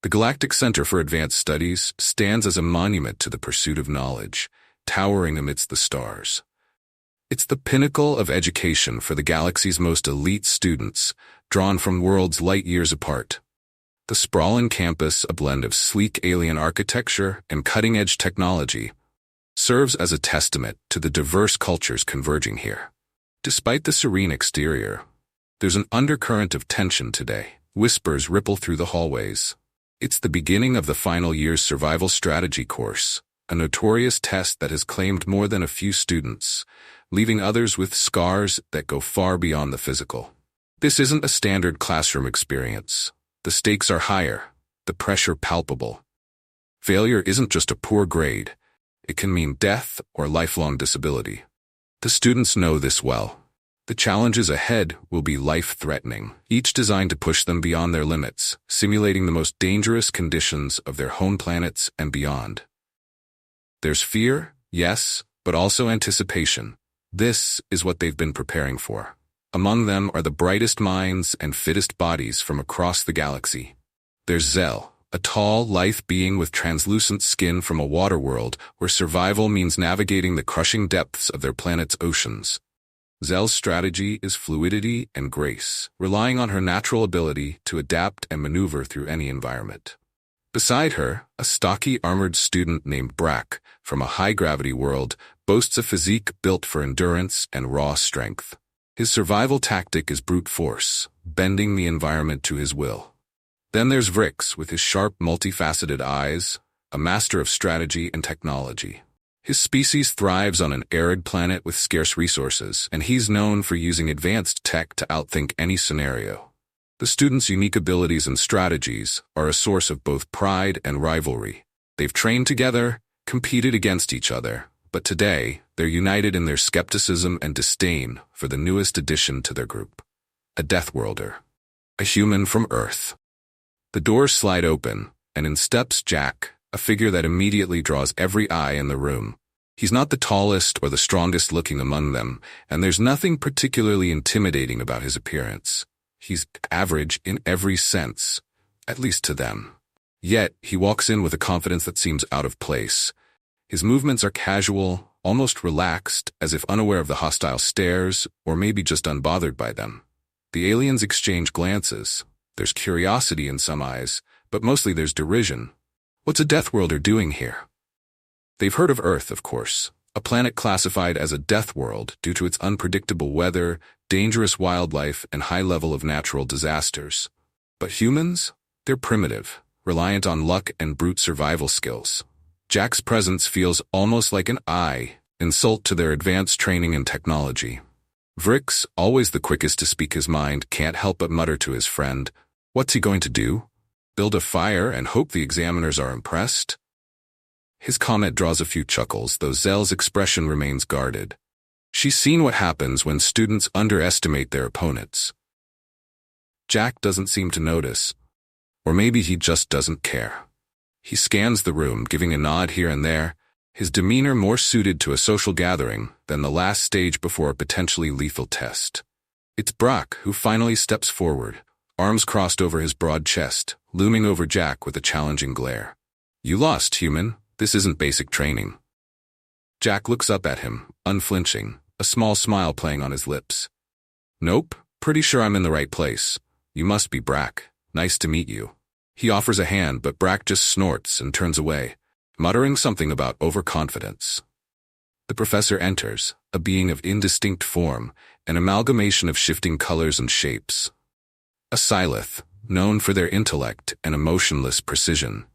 The Galactic Center for Advanced Studies stands as a monument to the pursuit of knowledge, towering amidst the stars. It's the pinnacle of education for the galaxy's most elite students, drawn from worlds light years apart. The sprawling campus, a blend of sleek alien architecture and cutting-edge technology, serves as a testament to the diverse cultures converging here. Despite the serene exterior, there's an undercurrent of tension today. Whispers ripple through the hallways. It's the beginning of the final year's survival strategy course, a notorious test that has claimed more than a few students, leaving others with scars that go far beyond the physical. This isn't a standard classroom experience. The stakes are higher, the pressure palpable. Failure isn't just a poor grade. It can mean death or lifelong disability. The students know this well. The challenges ahead will be life-threatening, each designed to push them beyond their limits, simulating the most dangerous conditions of their home planets and beyond. There's fear, yes, but also anticipation. This is what they've been preparing for. Among them are the brightest minds and fittest bodies from across the galaxy. There's Zell, a tall, lithe being with translucent skin from a water world where survival means navigating the crushing depths of their planet's oceans. Zell's strategy is fluidity and grace, relying on her natural ability to adapt and maneuver through any environment. Beside her, a stocky armored student named Brack, from a high-gravity world, boasts a physique built for endurance and raw strength. His survival tactic is brute force, bending the environment to his will. Then there's Vrix, with his sharp, multifaceted eyes, a master of strategy and technology. His species thrives on an arid planet with scarce resources, and he's known for using advanced tech to outthink any scenario. The students' unique abilities and strategies are a source of both pride and rivalry. They've trained together, competed against each other, but today, they're united in their skepticism and disdain for the newest addition to their group. A Deathworlder. A human from Earth. The doors slide open, and in steps Jack, a figure that immediately draws every eye in the room. He's not the tallest or the strongest looking among them, and there's nothing particularly intimidating about his appearance. He's average in every sense, at least to them. Yet, he walks in with a confidence that seems out of place. His movements are casual, almost relaxed, as if unaware of the hostile stares, or maybe just unbothered by them. The aliens exchange glances. There's curiosity in some eyes, but mostly there's derision. What's a Deathworlder doing here? They've heard of Earth, of course, a planet classified as a death world due to its unpredictable weather, dangerous wildlife, and high level of natural disasters. But humans? They're primitive, reliant on luck and brute survival skills. Jack's presence feels almost like an insult to their advanced training and technology. Vrix, always the quickest to speak his mind, can't help but mutter to his friend, "What's he going to do? Build a fire and hope the examiners are impressed?" His comment draws a few chuckles, though Zell's expression remains guarded. She's seen what happens when students underestimate their opponents. Jack doesn't seem to notice, or maybe he just doesn't care. He scans the room, giving a nod here and there, his demeanor more suited to a social gathering than the last stage before a potentially lethal test. It's Brack who finally steps forward, arms crossed over his broad chest, looming over Jack with a challenging glare. "You lost, human. This isn't basic training." Jack looks up at him, unflinching, a small smile playing on his lips. "Nope, pretty sure I'm in the right place. You must be Brack. Nice to meet you." He offers a hand, but Brack just snorts and turns away, muttering something about overconfidence. The professor enters, a being of indistinct form, an amalgamation of shifting colors and shapes. A Silith, known for their intellect and emotionless precision.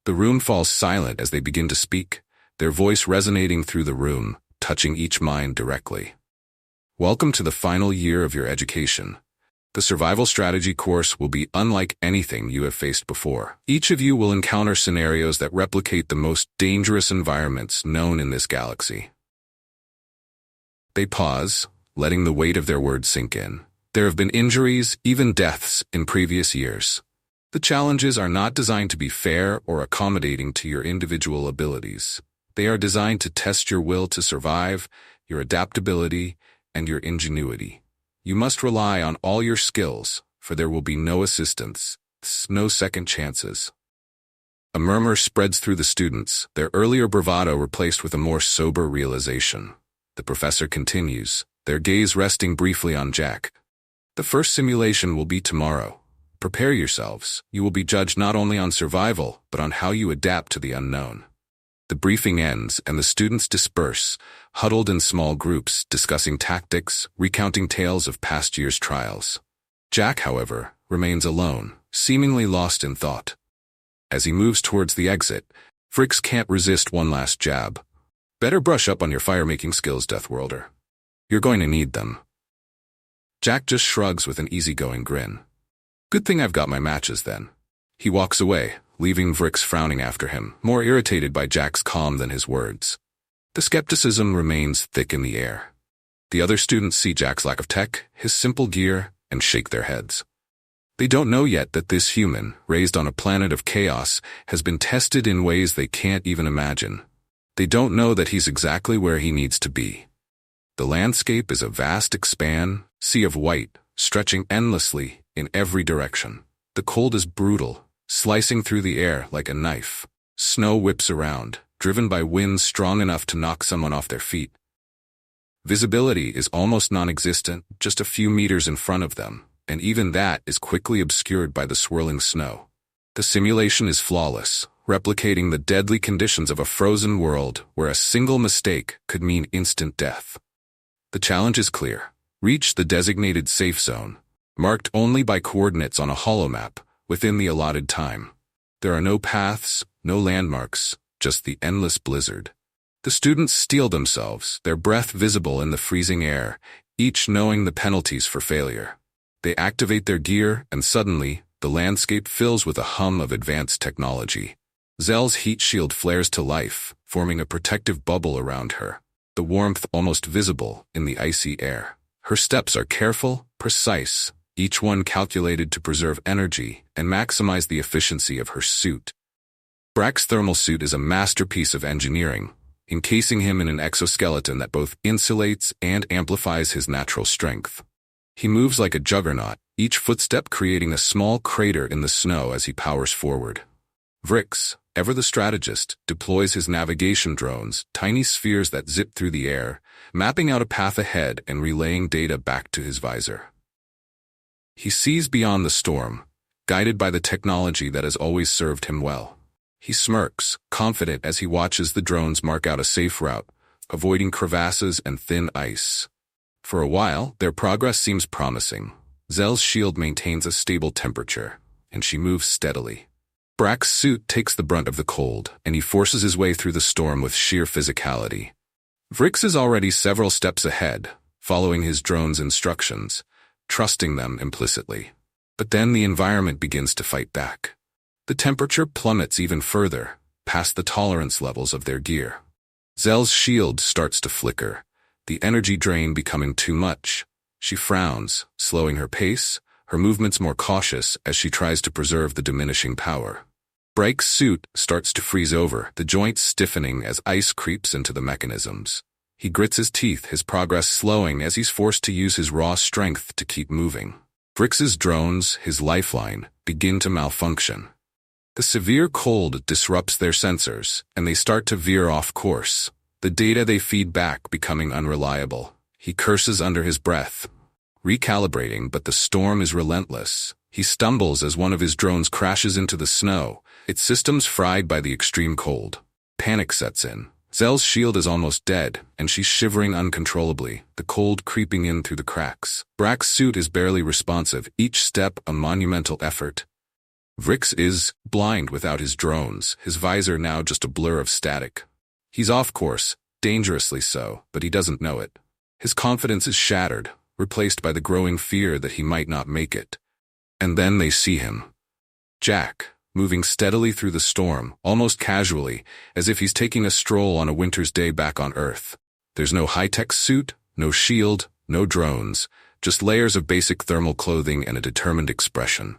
The room falls silent as they begin to speak, their voice resonating through the room, touching each mind directly. "Welcome to the final year of your education. The survival strategy course will be unlike anything you have faced before. Each of you will encounter scenarios that replicate the most dangerous environments known in this galaxy." They pause, letting the weight of their words sink in. There have been injuries, even deaths, in previous years. The challenges are not designed to be fair or accommodating to your individual abilities. They are designed to test your will to survive, your adaptability, and your ingenuity. You must rely on all your skills, for there will be no assistance, no second chances. A murmur spreads through the students, their earlier bravado replaced with a more sober realization. The professor continues, their gaze resting briefly on Jack. The first simulation will be tomorrow. Prepare yourselves. You will be judged not only on survival, but on how you adapt to the unknown. The briefing ends and the students disperse, huddled in small groups, discussing tactics, recounting tales of past year's trials. Jack, however, remains alone, seemingly lost in thought. As he moves towards the exit, Vrix can't resist one last jab. Better brush up on your fire-making skills, Deathworlder. You're going to need them. Jack just shrugs with an easygoing grin. Good thing I've got my matches then. He walks away, leaving Vrix frowning after him, more irritated by Jack's calm than his words. The skepticism remains thick in the air. The other students see Jack's lack of tech, his simple gear, and shake their heads. They don't know yet that this human, raised on a planet of chaos, has been tested in ways they can't even imagine. They don't know that he's exactly where he needs to be. The landscape is a vast sea of white, stretching endlessly in every direction. The cold is brutal, slicing through the air like a knife. Snow whips around, driven by winds strong enough to knock someone off their feet. Visibility is almost non-existent, just a few meters in front of them, and even that is quickly obscured by the swirling snow. The simulation is flawless, replicating the deadly conditions of a frozen world where a single mistake could mean instant death. The challenge is clear. Reach the designated safe zone, marked only by coordinates on a holomap, within the allotted time. There are no paths, no landmarks, just the endless blizzard. The students steel themselves, their breath visible in the freezing air, each knowing the penalties for failure. They activate their gear, and suddenly, the landscape fills with a hum of advanced technology. Zell's heat shield flares to life, forming a protective bubble around her, the warmth almost visible in the icy air. Her steps are careful, precise, each one calculated to preserve energy and maximize the efficiency of her suit. Brack's thermal suit is a masterpiece of engineering, encasing him in an exoskeleton that both insulates and amplifies his natural strength. He moves like a juggernaut, each footstep creating a small crater in the snow as he powers forward. Vrix, ever the strategist, deploys his navigation drones, tiny spheres that zip through the air, mapping out a path ahead and relaying data back to his visor. He sees beyond the storm, guided by the technology that has always served him well. He smirks, confident as he watches the drones mark out a safe route, avoiding crevasses and thin ice. For a while, their progress seems promising. Zell's shield maintains a stable temperature, and she moves steadily. Brack's suit takes the brunt of the cold, and he forces his way through the storm with sheer physicality. Vrix is already several steps ahead, following his drone's instructions, trusting them implicitly. But then the environment begins to fight back. The temperature plummets even further, past the tolerance levels of their gear. Zell's shield starts to flicker, the energy drain becoming too much. She frowns, slowing her pace, her movements more cautious as she tries to preserve the diminishing power. Brack's suit starts to freeze over, the joints stiffening as ice creeps into the mechanisms. He grits his teeth, his progress slowing as he's forced to use his raw strength to keep moving. Vrix's drones, his lifeline, begin to malfunction. The severe cold disrupts their sensors, and they start to veer off course, the data they feed back becoming unreliable. He curses under his breath, recalibrating, but the storm is relentless. He stumbles as one of his drones crashes into the snow, its systems fried by the extreme cold. Panic sets in. Zell's shield is almost dead, and she's shivering uncontrollably, the cold creeping in through the cracks. Brack's suit is barely responsive, each step a monumental effort. Vrix is blind without his drones, his visor now just a blur of static. He's off course, dangerously so, but he doesn't know it. His confidence is shattered, replaced by the growing fear that he might not make it. And then they see him. Jack, moving steadily through the storm, almost casually, as if he's taking a stroll on a winter's day back on Earth. There's no high-tech suit, no shield, no drones, just layers of basic thermal clothing and a determined expression.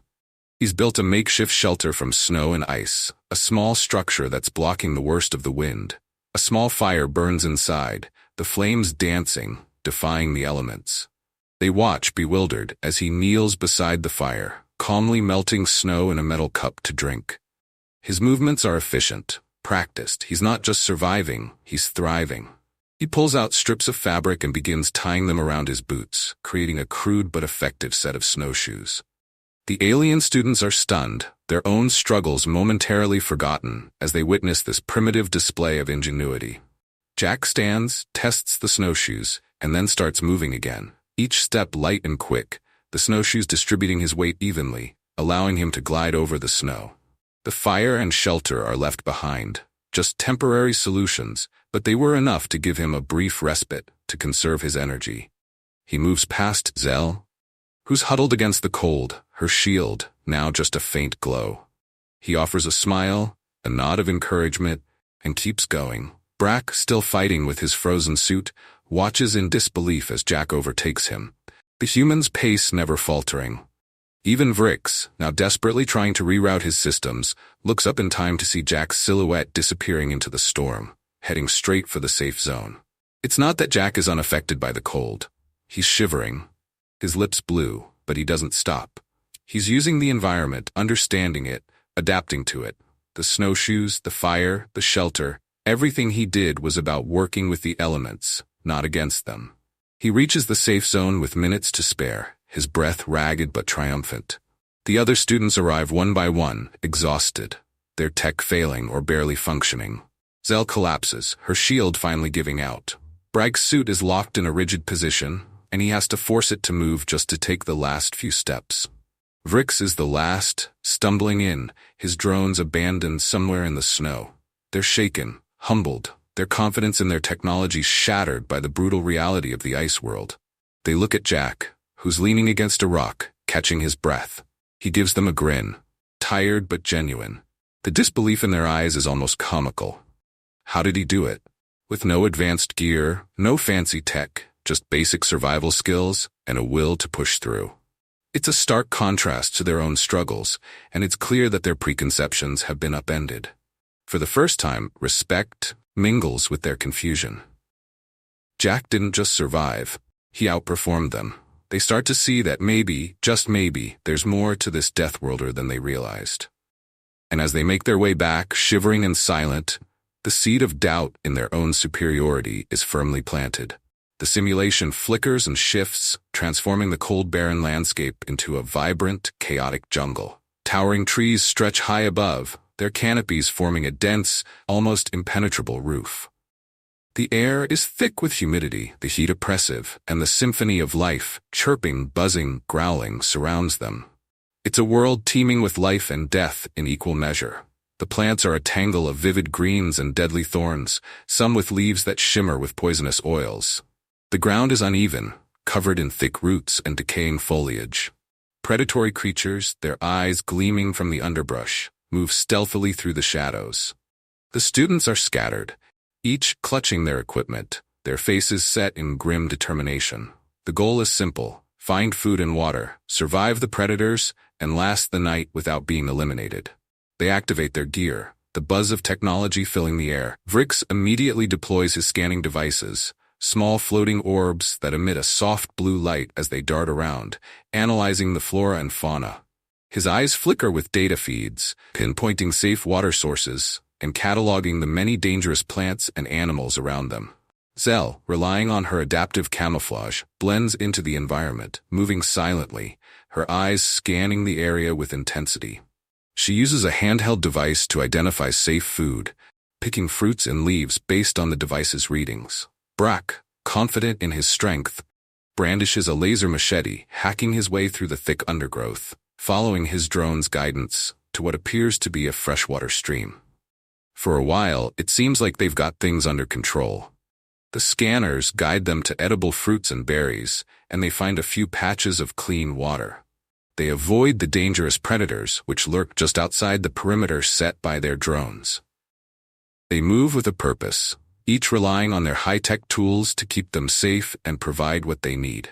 He's built a makeshift shelter from snow and ice, a small structure that's blocking the worst of the wind. A small fire burns inside, the flames dancing, defying the elements. They watch, bewildered, as he kneels beside the fire, calmly melting snow in a metal cup to drink. His movements are efficient, practiced. He's not just surviving, he's thriving. He pulls out strips of fabric and begins tying them around his boots, creating a crude but effective set of snowshoes. The alien students are stunned, their own struggles momentarily forgotten as they witness this primitive display of ingenuity. Jack stands, tests the snowshoes, and then starts moving again, each step light and quick, the snowshoes distributing his weight evenly, allowing him to glide over the snow. The fire and shelter are left behind, just temporary solutions, but they were enough to give him a brief respite to conserve his energy. He moves past Zell, who's huddled against the cold, her shield now just a faint glow. He offers a smile, a nod of encouragement, and keeps going. Brack, still fighting with his frozen suit, watches in disbelief as Jack overtakes him, the human's pace never faltering. Even Vrix, now desperately trying to reroute his systems, looks up in time to see Jack's silhouette disappearing into the storm, heading straight for the safe zone. It's not that Jack is unaffected by the cold. He's shivering, his lips blue, but he doesn't stop. He's using the environment, understanding it, adapting to it. The snowshoes, the fire, the shelter, everything he did was about working with the elements, not against them. He reaches the safe zone with minutes to spare, his breath ragged but triumphant. The other students arrive one by one, exhausted, their tech failing or barely functioning. Zell collapses, her shield finally giving out. Bragg's suit is locked in a rigid position, and he has to force it to move just to take the last few steps. Vrix is the last, stumbling in, his drones abandoned somewhere in the snow. They're shaken, humbled, their confidence in their technology shattered by the brutal reality of the ice world. They look at Jack, who's leaning against a rock, catching his breath. He gives them a grin, tired but genuine. The disbelief in their eyes is almost comical. How did he do it? With no advanced gear, no fancy tech, just basic survival skills and a will to push through. It's a stark contrast to their own struggles, and it's clear that their preconceptions have been upended. For the first time, respect mingles with their confusion. Jack didn't just survive, he outperformed them. They start to see that maybe, just maybe, there's more to this death worlder than they realized. And as they make their way back, shivering and silent, the seed of doubt in their own superiority is firmly planted. The simulation flickers and shifts, transforming the cold, barren landscape into a vibrant, chaotic jungle. Towering trees stretch high above, their canopies forming a dense, almost impenetrable roof. The air is thick with humidity, the heat oppressive, and the symphony of life, chirping, buzzing, growling, surrounds them. It's a world teeming with life and death in equal measure. The plants are a tangle of vivid greens and deadly thorns, some with leaves that shimmer with poisonous oils. The ground is uneven, covered in thick roots and decaying foliage. Predatory creatures, their eyes gleaming from the underbrush, move stealthily through the shadows. The students are scattered, each clutching their equipment, their faces set in grim determination. The goal is simple: find food and water, survive the predators, and last the night without being eliminated. They activate their gear, the buzz of technology filling the air. Vrix immediately deploys his scanning devices, small floating orbs that emit a soft blue light as they dart around, analyzing the flora and fauna. His eyes flicker with data feeds, pinpointing safe water sources, and cataloging the many dangerous plants and animals around them. Zell, relying on her adaptive camouflage, blends into the environment, moving silently, her eyes scanning the area with intensity. She uses a handheld device to identify safe food, picking fruits and leaves based on the device's readings. Brack, confident in his strength, brandishes a laser machete, hacking his way through the thick undergrowth, following his drone's guidance to what appears to be a freshwater stream. For a while, it seems like they've got things under control. The scanners guide them to edible fruits and berries, and they find a few patches of clean water. They avoid the dangerous predators which lurk just outside the perimeter set by their drones. They move with a purpose, each relying on their high-tech tools to keep them safe and provide what they need.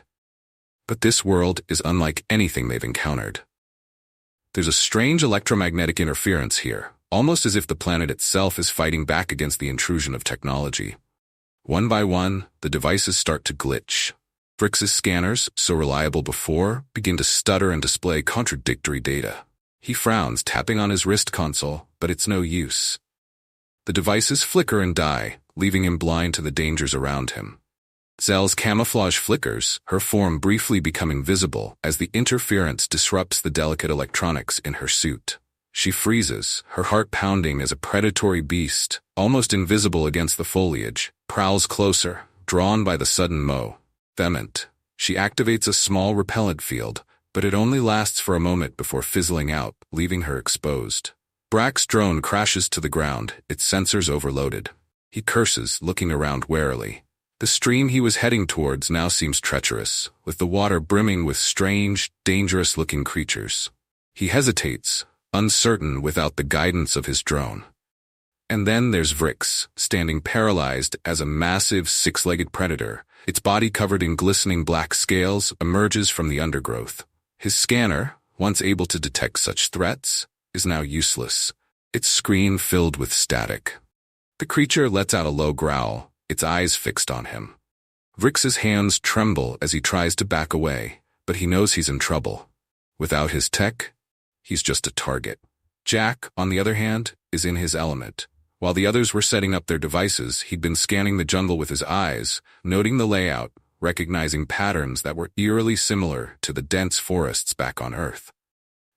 But this world is unlike anything they've encountered. There's a strange electromagnetic interference here, almost as if the planet itself is fighting back against the intrusion of technology. One by one, the devices start to glitch. Vrix's scanners, so reliable before, begin to stutter and display contradictory data. He frowns, tapping on his wrist console, but it's no use. The devices flicker and die, leaving him blind to the dangers around him. Zell's camouflage flickers, her form briefly becoming visible as the interference disrupts the delicate electronics in her suit. She freezes, her heart pounding as a predatory beast, almost invisible against the foliage, prowls closer, drawn by the sudden movement. She activates a small repellent field, but it only lasts for a moment before fizzling out, leaving her exposed. Brack's drone crashes to the ground, its sensors overloaded. He curses, looking around warily. The stream he was heading towards now seems treacherous, with the water brimming with strange, dangerous-looking creatures. He hesitates, uncertain without the guidance of his drone. And then there's Vrix, standing paralyzed as a massive six-legged predator. Its body covered in glistening black scales emerges from the undergrowth. His scanner, once able to detect such threats, is now useless, its screen filled with static. The creature lets out a low growl, its eyes fixed on him. Vrix's hands tremble as he tries to back away, but he knows he's in trouble. Without his tech, he's just a target. Jack, on the other hand, is in his element. While the others were setting up their devices, he'd been scanning the jungle with his eyes, noting the layout, recognizing patterns that were eerily similar to the dense forests back on Earth.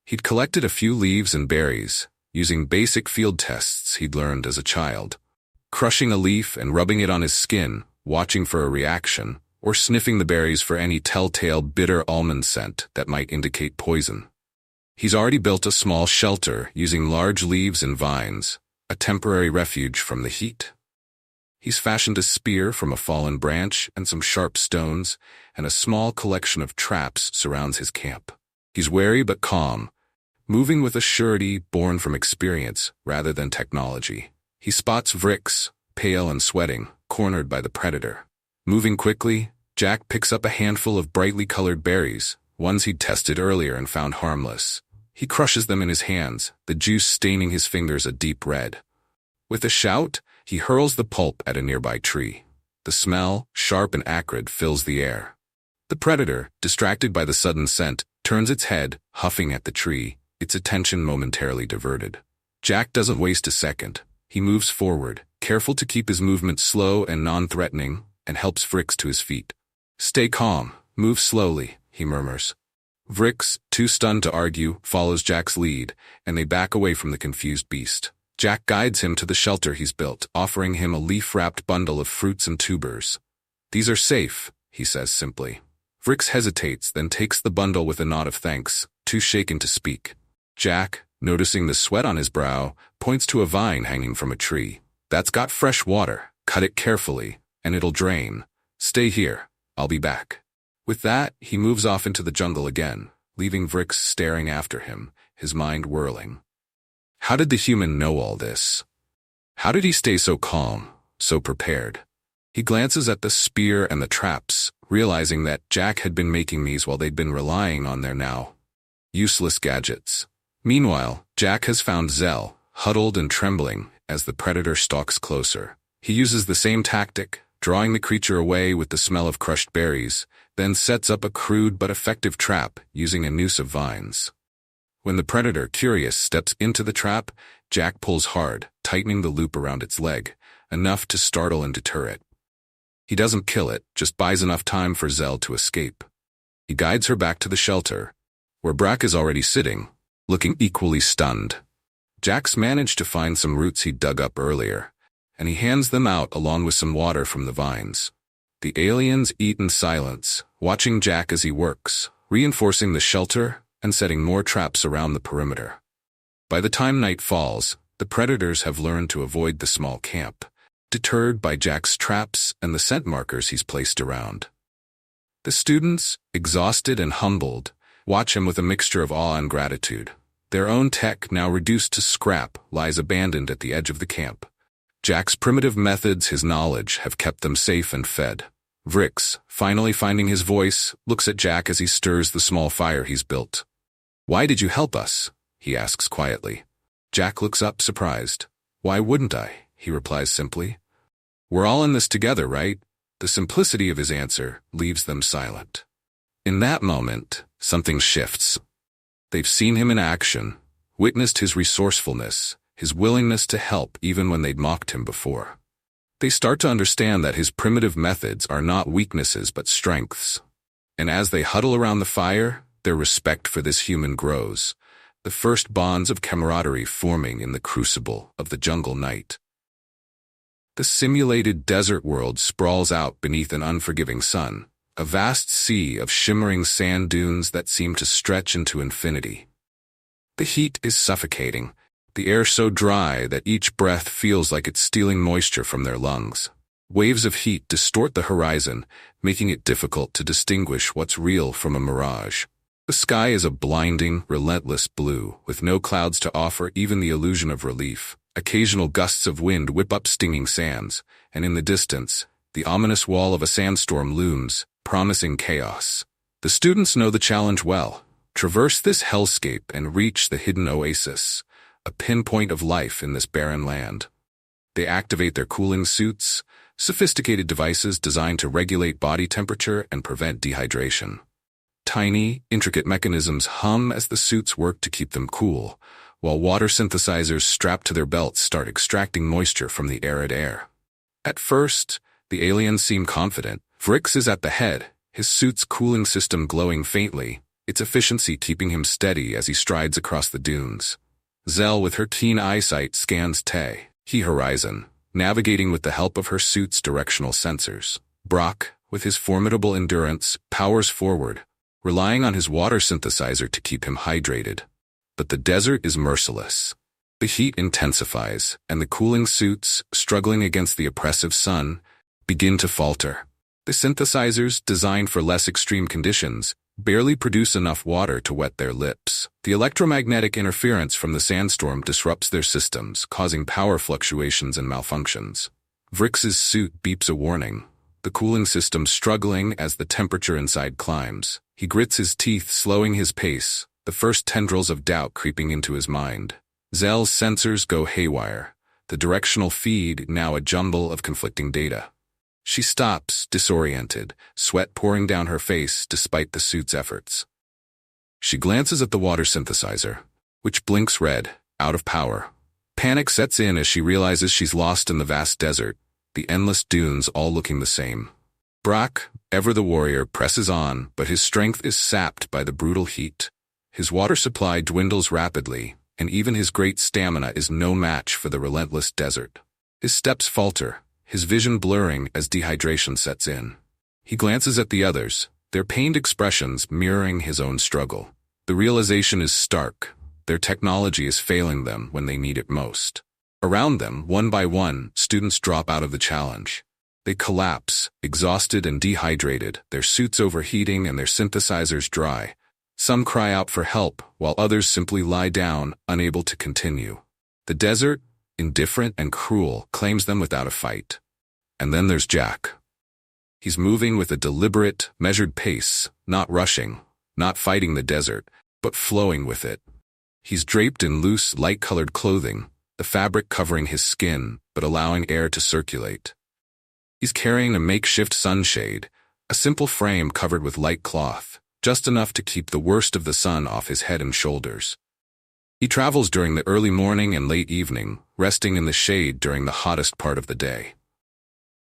He'd collected a few leaves and berries, using basic field tests he'd learned as a child. Crushing a leaf and rubbing it on his skin, watching for a reaction, or sniffing the berries for any telltale bitter almond scent that might indicate poison. He's already built a small shelter using large leaves and vines, a temporary refuge from the heat. He's fashioned a spear from a fallen branch and some sharp stones, and a small collection of traps surrounds his camp. He's wary but calm, moving with a surety born from experience rather than technology. He spots Vrix, pale and sweating, cornered by the predator. Moving quickly, Jack picks up a handful of brightly colored berries, ones he'd tested earlier and found harmless. He crushes them in his hands, the juice staining his fingers a deep red. With a shout, he hurls the pulp at a nearby tree. The smell, sharp and acrid, fills the air. The predator, distracted by the sudden scent, turns its head, huffing at the tree, its attention momentarily diverted. Jack doesn't waste a second. He moves forward, careful to keep his movement slow and non-threatening, and helps Vrix to his feet. "Stay calm, move slowly," he murmurs. Vrix, too stunned to argue, follows Jack's lead, and they back away from the confused beast. Jack guides him to the shelter he's built, offering him a leaf-wrapped bundle of fruits and tubers. "These are safe," he says simply. Vrix hesitates, then takes the bundle with a nod of thanks, too shaken to speak. Jack, noticing the sweat on his brow, points to a vine hanging from a tree. "That's got fresh water. Cut it carefully, and it'll drain. Stay here. I'll be back." With that, he moves off into the jungle again, leaving Vrix staring after him, his mind whirling. How did the human know all this? How did he stay so calm, so prepared? He glances at the spear and the traps, realizing that Jack had been making these while they'd been relying on their now useless gadgets. Meanwhile, Jack has found Zell, huddled and trembling, as the predator stalks closer. He uses the same tactic, drawing the creature away with the smell of crushed berries, then sets up a crude but effective trap using a noose of vines. When the predator, curious, steps into the trap, Jack pulls hard, tightening the loop around its leg, enough to startle and deter it. He doesn't kill it, just buys enough time for Zell to escape. He guides her back to the shelter, where Brack is already sitting, looking equally stunned. Jack's managed to find some roots he'd dug up earlier, and he hands them out along with some water from the vines. The aliens eat in silence, watching Jack as he works, reinforcing the shelter and setting more traps around the perimeter. By the time night falls, the predators have learned to avoid the small camp, deterred by Jack's traps and the scent markers he's placed around. The students, exhausted and humbled, watch him with a mixture of awe and gratitude. Their own tech, now reduced to scrap, lies abandoned at the edge of the camp. Jack's primitive methods, his knowledge, have kept them safe and fed. Vrix, finally finding his voice, looks at Jack as he stirs the small fire he's built. "Why did you help us?" he asks quietly. Jack looks up, surprised. "Why wouldn't I?" he replies simply. "We're all in this together, right?" The simplicity of his answer leaves them silent. In that moment, something shifts. They've seen him in action, witnessed his resourcefulness, his willingness to help even when they'd mocked him before. They start to understand that his primitive methods are not weaknesses but strengths. And as they huddle around the fire, their respect for this human grows, the first bonds of camaraderie forming in the crucible of the jungle night. The simulated desert world sprawls out beneath an unforgiving sun, a vast sea of shimmering sand dunes that seem to stretch into infinity. The heat is suffocating, the air so dry that each breath feels like it's stealing moisture from their lungs. Waves of heat distort the horizon, making it difficult to distinguish what's real from a mirage. The sky is a blinding, relentless blue, with no clouds to offer even the illusion of relief. Occasional gusts of wind whip up stinging sands, and in the distance, the ominous wall of a sandstorm looms, promising chaos. The students know the challenge well. Traverse this hellscape and reach the hidden oasis, a pinpoint of life in this barren land. They activate their cooling suits, sophisticated devices designed to regulate body temperature and prevent dehydration. Tiny, intricate mechanisms hum as the suits work to keep them cool, while water synthesizers strapped to their belts start extracting moisture from the arid air. At first, the aliens seem confident. Vrix is at the head, his suit's cooling system glowing faintly, its efficiency keeping him steady as he strides across the dunes. Zell, with her keen eyesight, scans the horizon, navigating with the help of her suit's directional sensors. Brock, with his formidable endurance, powers forward, relying on his water synthesizer to keep him hydrated. But the desert is merciless. The heat intensifies, and the cooling suits, struggling against the oppressive sun, begin to falter. The synthesizers, designed for less extreme conditions, barely produce enough water to wet their lips. The electromagnetic interference from the sandstorm disrupts their systems, causing power fluctuations and malfunctions. Vrix's suit beeps a warning, the cooling system struggling as the temperature inside climbs. He grits his teeth, slowing his pace, the first tendrils of doubt creeping into his mind. Zell's sensors go haywire, the directional feed now a jumble of conflicting data. She stops, disoriented, sweat pouring down her face despite the suit's efforts. She glances at the water synthesizer, which blinks red, out of power. Panic sets in as she realizes she's lost in the vast desert, the endless dunes all looking the same. Brock, ever the warrior, presses on, but his strength is sapped by the brutal heat. His water supply dwindles rapidly, and even his great stamina is no match for the relentless desert. His steps falter, his vision blurring as dehydration sets in. He glances at the others, their pained expressions mirroring his own struggle. The realization is stark. Their technology is failing them when they need it most. Around them, one by one, students drop out of the challenge. They collapse, exhausted and dehydrated, their suits overheating and their synthesizers dry. Some cry out for help, while others simply lie down, unable to continue. The desert, indifferent and cruel, claims them without a fight. And then there's Jack. He's moving with a deliberate, measured pace, not rushing, not fighting the desert, but flowing with it. He's draped in loose, light-colored clothing, the fabric covering his skin, but allowing air to circulate. He's carrying a makeshift sunshade, a simple frame covered with light cloth, just enough to keep the worst of the sun off his head and shoulders. He travels during the early morning and late evening, resting in the shade during the hottest part of the day.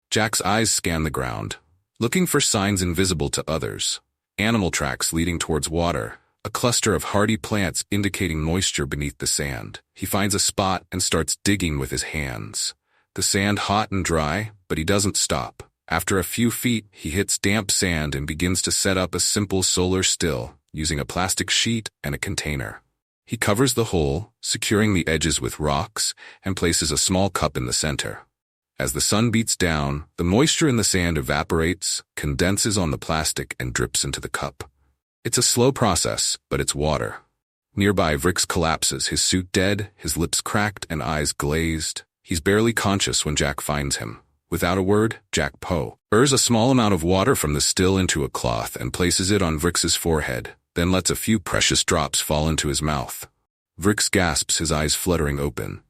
Jack's eyes scan the ground, looking for signs invisible to others. Animal tracks leading towards water, a cluster of hardy plants indicating moisture beneath the sand. He finds a spot and starts digging with his hands. The sand hot and dry, but he doesn't stop. After a few feet, he hits damp sand and begins to set up a simple solar still, using a plastic sheet and a container. He covers the hole, securing the edges with rocks, and places a small cup in the center. As the sun beats down, the moisture in the sand evaporates, condenses on the plastic, and drips into the cup. It's a slow process, but it's water. Nearby, Vrix collapses, his suit dead, his lips cracked and eyes glazed. He's barely conscious when Jack finds him. Without a word, Jack pours a small amount of water from the still into a cloth and places it on Vrix's forehead, then lets a few precious drops fall into his mouth. Vrix gasps, his eyes fluttering open.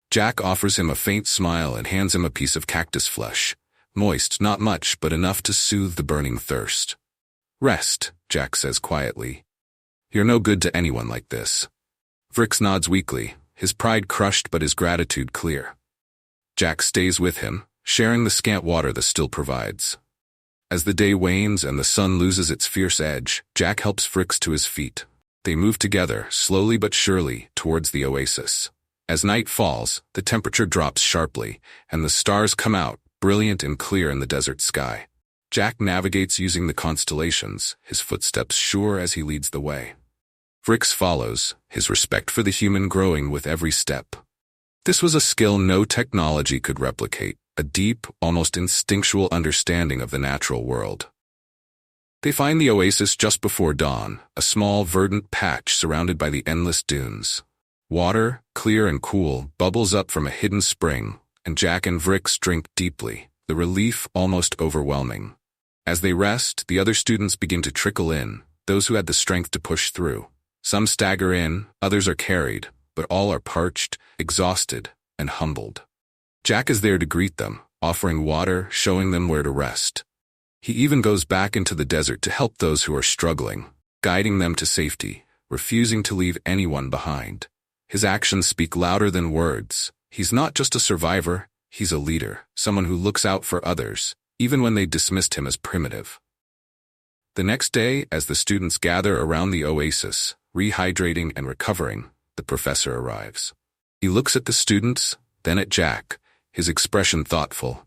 Jack offers him a faint smile and hands him a piece of cactus flesh. Moist, not much, but enough to soothe the burning thirst. "Rest," Jack says quietly. "You're no good to anyone like this." Vrix nods weakly, his pride crushed but his gratitude clear. Jack stays with him, sharing the scant water the still provides. As the day wanes and the sun loses its fierce edge, Jack helps Fricks to his feet. They move together, slowly but surely, towards the oasis. As night falls, the temperature drops sharply, and the stars come out, brilliant and clear in the desert sky. Jack navigates using the constellations, his footsteps sure as he leads the way. Fricks follows, his respect for the human growing with every step. This was a skill no technology could replicate, a deep, almost instinctual understanding of the natural world. They find the oasis just before dawn, a small, verdant patch surrounded by the endless dunes. Water, clear and cool, bubbles up from a hidden spring, and Jack and Fricks drink deeply, the relief almost overwhelming. As they rest, the other students begin to trickle in, those who had the strength to push through. Some stagger in, others are carried, but all are parched, exhausted, and humbled. Jack is there to greet them, offering water, showing them where to rest. He even goes back into the desert to help those who are struggling, guiding them to safety, refusing to leave anyone behind. His actions speak louder than words. He's not just a survivor, he's a leader, someone who looks out for others, even when they dismissed him as primitive. The next day, as the students gather around the oasis, rehydrating and recovering, the professor arrives. He looks at the students, then at Jack, his expression thoughtful.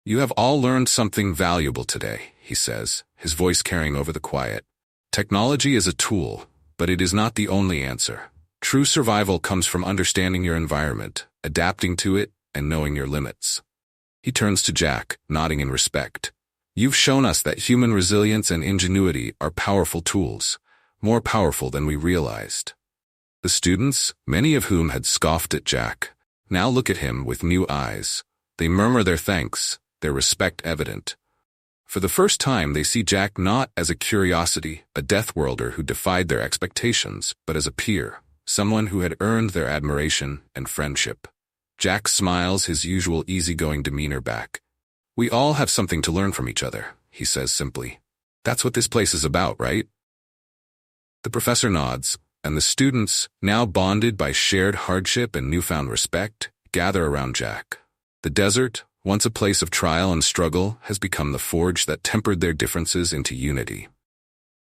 "You have all learned something valuable today," he says, his voice carrying over the quiet. "Technology is a tool, but it is not the only answer. True survival comes from understanding your environment, adapting to it, and knowing your limits." He turns to Jack, nodding in respect. "You've shown us that human resilience and ingenuity are powerful tools, more powerful than we realized." The students, many of whom had scoffed at Jack, now look at him with new eyes. They murmur their thanks, their respect evident. For the first time, they see Jack not as a curiosity, a death-worlder who defied their expectations, but as a peer, someone who had earned their admiration and friendship. Jack smiles his usual easygoing demeanor back. "We all have something to learn from each other," he says simply. "That's what this place is about, right?" The professor nods, and the students, now bonded by shared hardship and newfound respect, gather around Jack. The desert, once a place of trial and struggle, has become the forge that tempered their differences into unity.